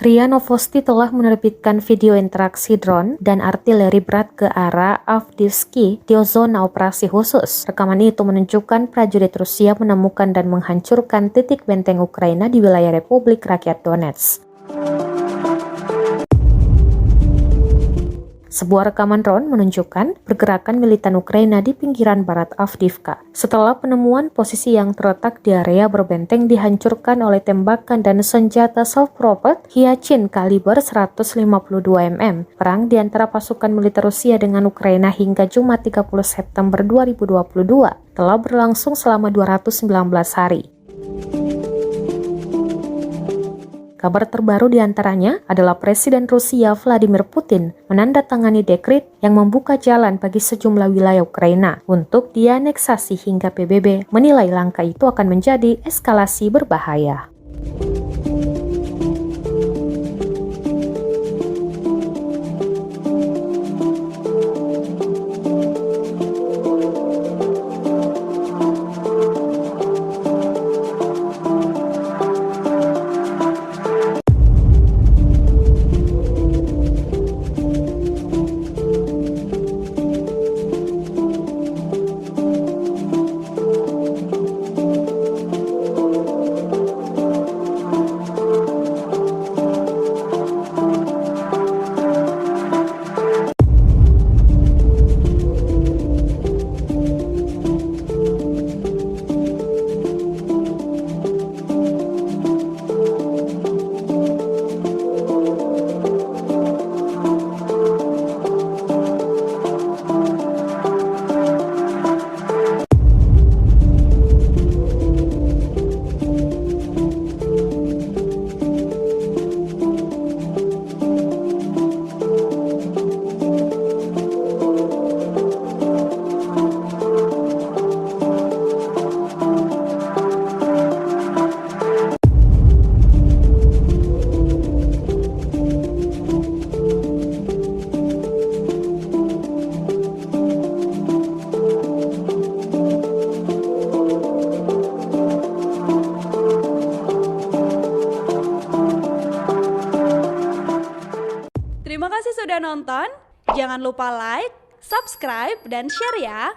RIA Novosti telah menerbitkan video interaksi drone dan artileri berat ke arah Avdiivsky di zona operasi khusus. Rekaman itu menunjukkan prajurit Rusia menemukan dan menghancurkan titik benteng Ukraina di wilayah Republik Rakyat Donetsk. Sebuah rekaman drone menunjukkan pergerakan militan Ukraina di pinggiran barat Avdiivka. Setelah penemuan posisi yang terletak di area berbenteng dihancurkan oleh tembakan dan senjata self-propelled Hyacin kaliber 152 mm. Perang di antara pasukan militer Rusia dengan Ukraina hingga Jumat 30 September 2022 telah berlangsung selama 219 hari. Kabar terbaru diantaranya adalah Presiden Rusia Vladimir Putin menandatangani dekret yang membuka jalan bagi sejumlah wilayah Ukraina untuk dianeksasi hingga PBB menilai langkah itu akan menjadi eskalasi berbahaya. Terima kasih sudah nonton. Jangan lupa like, subscribe, dan share ya.